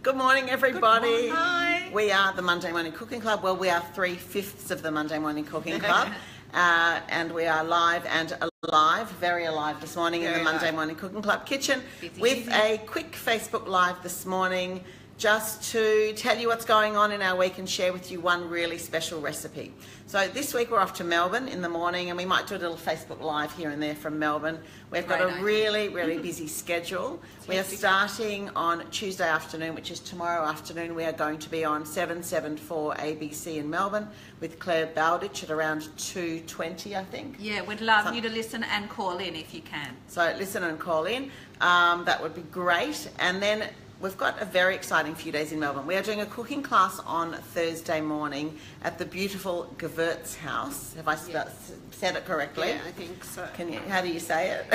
Good morning, everybody. Good morning. Hi. We are the Monday Morning Cooking Club. Well, we are 3/5 of the Monday Morning Cooking Club. And we are live and alive, very alive this morning in the Monday Morning Cooking Club kitchen with a quick Facebook Live this morning just to tell you what's going on in our week and share with you one really special recipe. So this week we're off to Melbourne in the morning, and we might do a little Facebook Live here and there from Melbourne. We've got a really busy schedule. We are starting on Tuesday afternoon, which is tomorrow afternoon. We are going to be on 774 ABC in Melbourne with Claire Bowditch at around 2:20, I think. Yeah, we'd love you to listen and call in if you can. So listen and call in. That would be great. And then we've got a very exciting few days in Melbourne. We are doing a cooking class on Thursday morning at the beautiful Gewürz House. Have I said it correctly? Yeah, I think so. How do you say it?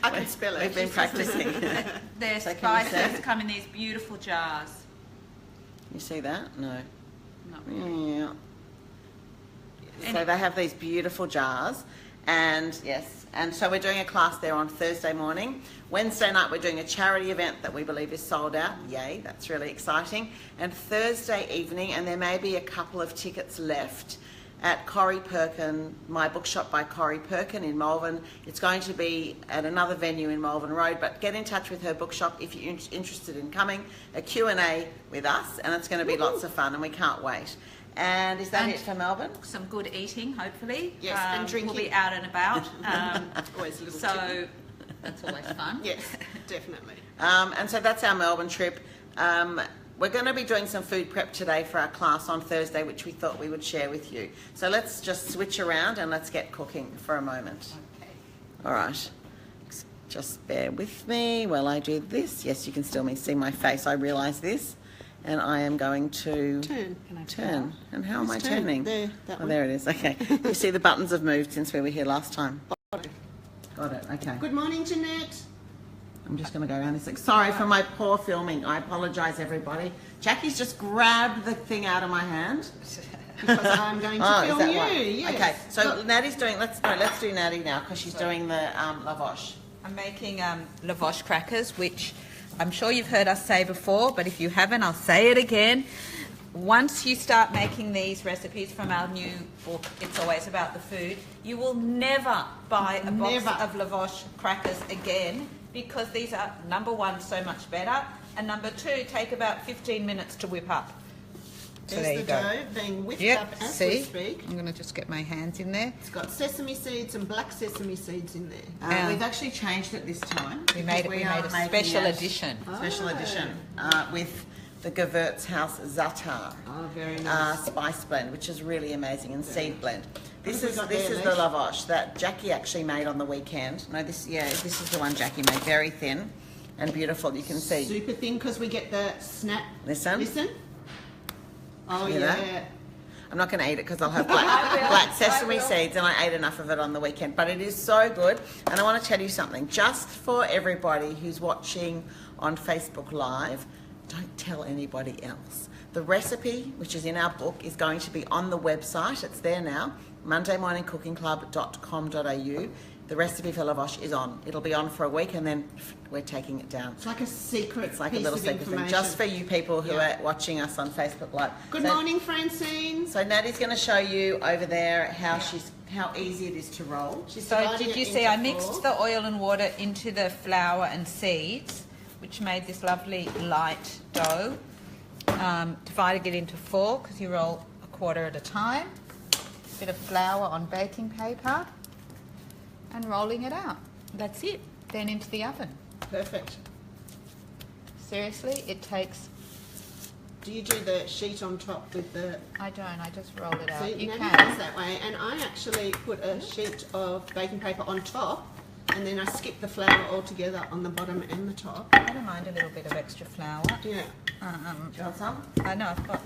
I can spell it. We've been practicing. Their spices come in these beautiful jars. You see that? No. Not really. Yeah. So they have these beautiful jars, and so we're doing a class there on Thursday morning. Wednesday night we're doing a charity event that we believe is sold out. Yay, that's really exciting. And Thursday evening, and there may be a couple of tickets left, at Corrie Perkin, My Bookshop by Corrie Perkin in Malvern. It's going to be at another venue in Malvern Road, but get in touch with her bookshop if you're interested in coming. A Q&A with us, and it's going to be lots of fun, and we can't wait. And is that it for Melbourne? Some good eating, hopefully. Yes, and drinking. We'll be out and about. Always a little so that's always fun. Yes, definitely. And so that's our Melbourne trip. We're going to be doing some food prep today for our class on Thursday, which we thought we would share with you. So let's just switch around and let's get cooking for a moment. Okay. All right. Just bear with me while I do this. Yes, you can still see my face. I realise this. And I am going to turn. And how am I turning? There, there it is. Okay. You see the buttons have moved since we were here last time. Got it. Okay. Good morning, Jeanette. I'm just going to go around this. Sorry for my poor filming. I apologise, everybody. Jackie's just grabbed the thing out of my hand. Because I'm going to film you. Yes. Okay. So Natty's doing. Let's do Natty now because she's doing the lavash. I'm making Lavash crackers, which I'm sure you've heard us say before, but if you haven't, I'll say it again. Once you start making these recipes from our new book, It's Always About the Food, you will never buy a box of Lavash crackers again, because these are, number one, so much better, and number two, take about 15 minutes to whip up. So There's the dough being whipped up as we speak. I'm going to just get my hands in there. It's got sesame seeds and black sesame seeds in there. We've actually changed it this time. We made a special edition. Special edition with the Gewürz House Za'atar very nice. Spice blend, which is really amazing, and seed blend. This is the lavash that Jackie actually made on the weekend. No, this is the one Jackie made. Very thin and beautiful. You can see. Super thin because we get the snap. Listen. Oh Hear yeah. That? I'm not going to eat it because I'll have black sesame seeds, and I ate enough of it on the weekend. But it is so good, and I want to tell you something. Just for everybody who's watching on Facebook Live, don't tell anybody else. The recipe, which is in our book, is going to be on the website. It's there now, mondaymorningcookingclub.com.au. The recipe for lavash is on. It'll be on for a week, and then we're taking it down. It's like a secret. It's like a little secret thing, just for you people who are watching us on Facebook Live. Good morning, Francine. So Natty's going to show you over there how easy it is to roll. So did you see I mixed the oil and water into the flour and seeds, which made this lovely light dough. Divided it into 4 because you roll a quarter at a time. A bit of flour on baking paper and rolling it out. That's it. Then into the oven. Perfect. Seriously, it takes... Do you do the sheet on top with the... I don't, I just roll it out. See, you Natty can. does that way, and I actually put a sheet of baking paper on top, and then I skip the flour altogether on the bottom and the top. I don't mind a little bit of extra flour. Yeah. Do you want some? I know, I've got...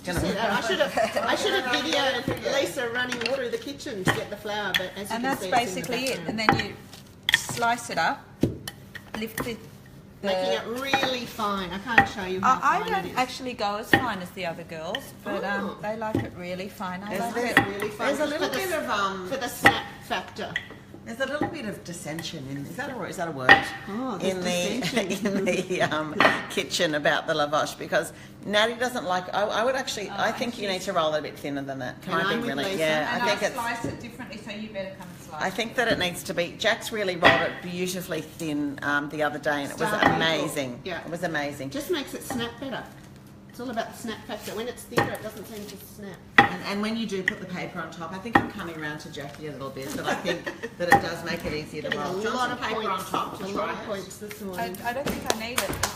See that? I should have videoed Lisa running through the kitchen to get the flour, but as you And can that's see, basically it's it. in the And then you slice it up, lift the... Making it really fine. I can't show you how I fine it don't is. actually go as fine as the other girls, but they like it really fine. I like it. Really fine. There's a little bit of for the snap factor. There's a little bit of dissension in. Is that a word? Oh, in the kitchen about the lavash, because Natty doesn't like. I would actually. I think you need to roll it a bit thinner than that. Can I be really? Yeah, And I think I it's. slice it differently, so you better come and slice. I think that it needs to be. Jack's really rolled it beautifully thin the other day, and it was amazing. Yeah, it was amazing. Just makes it snap better. It's all about the snap factor. When it's thicker, it doesn't seem to snap. And when you do put the paper on top, I think I'm coming around to Jackie a little bit, but I think that it does make it easier to roll. A lot of paper on top to a lot of points this morning. I don't think I need it.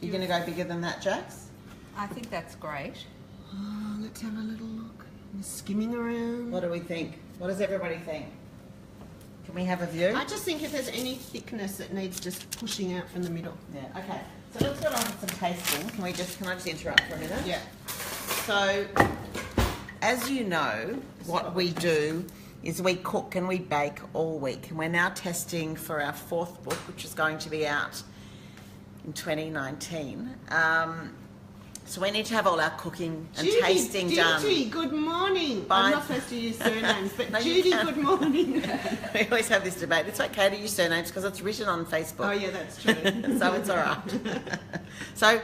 You're going to go bigger than that, Jax? I think that's great. Oh, let's have a little look. I'm skimming around. What do we think? What does everybody think? Can we have a view? I just think if there's any thickness, it needs just pushing out from the middle. Yeah. Okay. So let's go on with some tasting. Can I just interrupt for a minute? Yeah. So, as you know, what we do is we cook and we bake all week, and we're now testing for our 4th book, which is going to be out in 2019. So we need to have all our cooking and tasting done. Judy, good morning. I'm not supposed to use surnames, but No, Judy, good morning. We always have this debate. It's okay to use surnames because it's written on Facebook. Oh yeah, that's true. So it's all right. So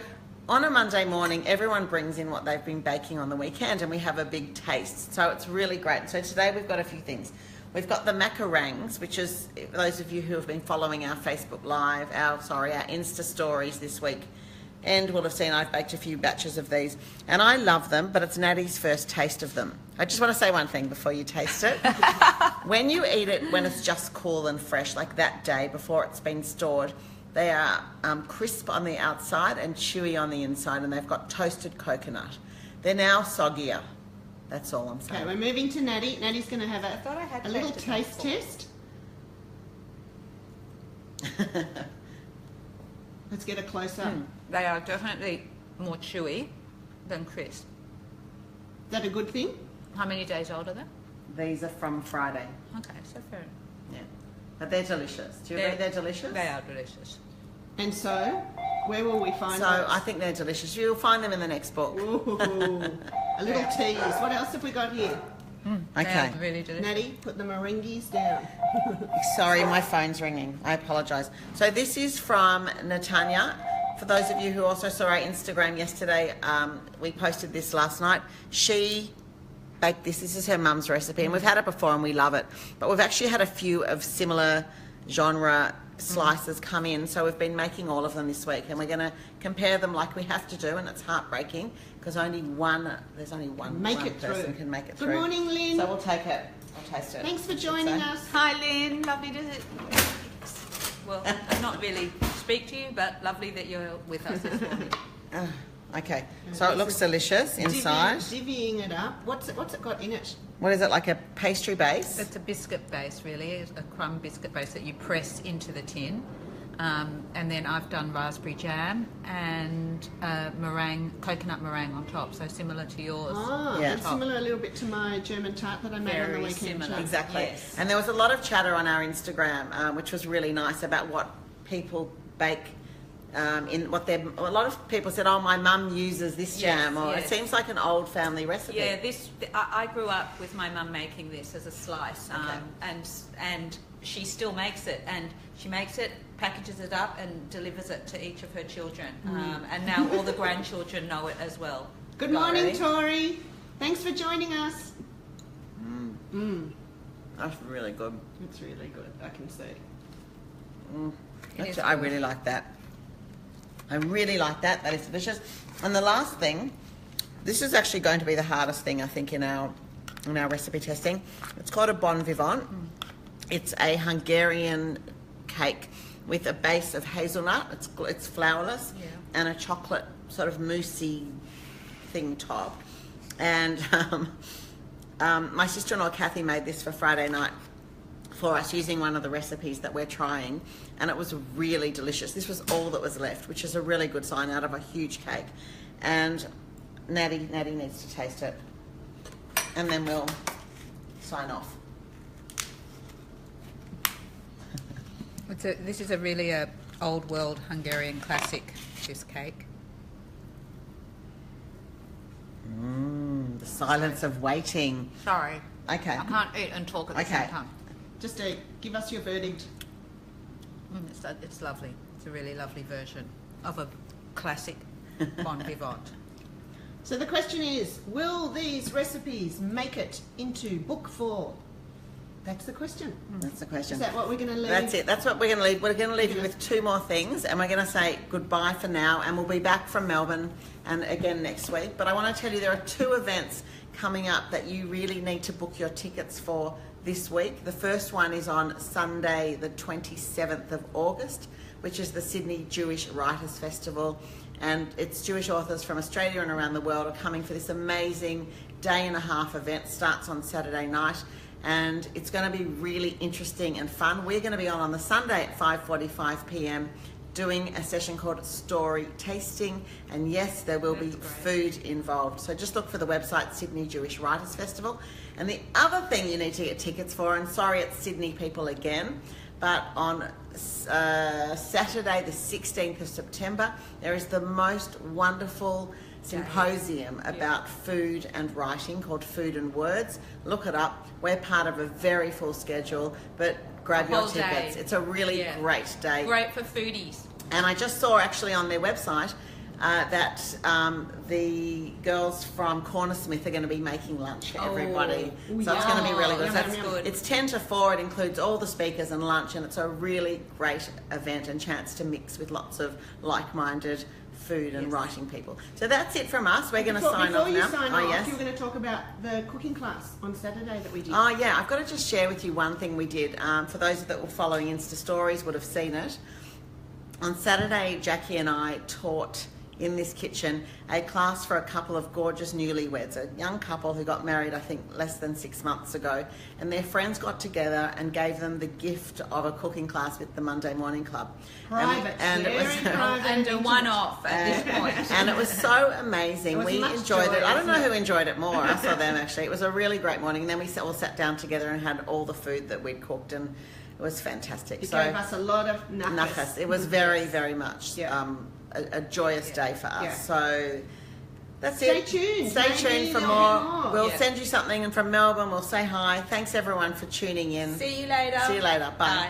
on a Monday morning, everyone brings in what they've been baking on the weekend, and we have a big taste. So it's really great. So today we've got a few things. We've got the macarongs, which is, for those of you who have been following our Facebook Live, our Insta stories this week, and will have seen I've baked a few batches of these. And I love them, but it's Natty's first taste of them. I just want to say one thing before you taste it. When you eat it when it's just cool and fresh, like that day before it's been stored, they are crisp on the outside and chewy on the inside, and they've got toasted coconut. They're now soggier. That's all I'm saying. Okay, we're moving to Natty. Natty's going to have a little tasted taste test. Let's get a close-up. They are definitely more chewy than crisp. Is that a good thing? How many days old are they? These are from Friday. Okay, so fair. Yeah. But they're delicious. Do you agree they're delicious? They are delicious. And so, where will we find So those? I think they're delicious. You'll find them in the next book. Ooh, a little tease. What else have we got here? They Okay. are really delicious. Natty, put the meringues down. Sorry, my phone's ringing. I apologise. So this is from Natanya. For those of you who also saw our Instagram yesterday, we posted this last night. She baked this. This is her mum's recipe, and we've had it before and we love it. But we've actually had a few of similar genre slices come in, so we've been making all of them this week, and we're going to compare them like we have to do, and it's heartbreaking because there's only one person can make it through. Good morning, Lynn. So we'll take it. I'll taste it. Thanks for joining us. Hi, Lynn. Lovely to well, not really speak to you, but lovely that you're with us this morning. Okay, so it looks delicious inside. Divvying it up. What's it got in it? What is it, like a pastry base? It's a biscuit base, really. It's a crumb biscuit base that you press into the tin. And then I've done raspberry jam and meringue, coconut meringue on top, so similar to yours. Oh, Yeah. and similar a little bit to my German tart that I made on the Very weekend. similar. too. Exactly. Yes. And there was a lot of chatter on our Instagram, which was really nice, about what people bake. A lot of people said, "Oh, my mum uses this jam," or yes. it seems like an old family recipe. Yeah, I grew up with my mum making this as a slice, Okay. and she still makes it, and she makes it, packages it up, and delivers it to each of her children. And now all the grandchildren know it as well. Good morning, Tori. Thanks for joining us. That's really good. It's really good. I can see. I really like that. I really like that. That is delicious. And the last thing, this is actually going to be the hardest thing, I think, in our recipe testing. It's called a bon vivant. It's a Hungarian cake with a base of hazelnut. It's flourless, and a chocolate sort of moussey thing top. And my sister-in-law Kathy made this for Friday night for us using one of the recipes that we're trying, and it was really delicious. This was all that was left, which is a really good sign out of a huge cake. And Natty needs to taste it, and then we'll sign off. This is a really old world Hungarian classic, this cake. The silence of waiting. Sorry, Okay. I can't eat and talk at the same time. just give us your verdict. It's lovely. It's a really lovely version of a classic bon vivant. So the question is, will these recipes make it into book 4? That's the question. That's the question. Is that what we're going to leave? That's it. That's what we're going to leave. We're going to leave you with 2 more things, and we're going to say goodbye for now, and we'll be back from Melbourne and again next week. But I want to tell you there are 2 events coming up that you really need to book your tickets for this week. The first one is on Sunday, the 27th of August, which is the Sydney Jewish Writers' Festival. And it's Jewish authors from Australia and around the world are coming for this amazing day-and-a-half event. Starts on Saturday night, and it's going to be really interesting and fun. We're going to be on the Sunday at 5:45 p.m. doing a session called Story Tasting, and yes, there will be food involved. So just look for the website, Sydney Jewish Writers Festival. And the other thing you need to get tickets for, and sorry it's Sydney people again, but on Saturday the 16th of September, there is the most wonderful symposium about food and writing called Food and Words. Look it up. We're part of a very full schedule, but grab your tickets. It's a really great day. Great for foodies. And I just saw actually on their website that the girls from Cornersmith are going to be making lunch for everybody. So it's going to be really good. That's good. It's 10 to 4. It includes all the speakers and lunch, and it's a really great event and chance to mix with lots of like-minded food and writing people. So that's it from us. We're going to sign off now. Before you sign off, you're going to talk about the cooking class on Saturday that we did. Oh yeah, I've got to just share with you one thing we did. For those that were following Insta Stories would have seen it. On Saturday, Jackie and I taught in this kitchen a class for a couple of gorgeous newlyweds, a young couple who got married I think less than 6 months ago, and their friends got together and gave them the gift of a cooking class with the Monday Morning Club. Private, and it was And a one-off at this point. and it was so amazing. We enjoyed it. I don't know who enjoyed it more, us or them actually. It was a really great morning. And then we all sat down together and had all the food that we'd cooked, and it was fantastic. It gave us a lot of nachas. It was very, very much a joyous day for us. Yeah. So that's Stay it. tuned. Stay Maybe tuned for there'll be more. more. We'll send you something, and from Melbourne we'll say hi. Thanks everyone for tuning in. See you later. See you later. Bye. Bye.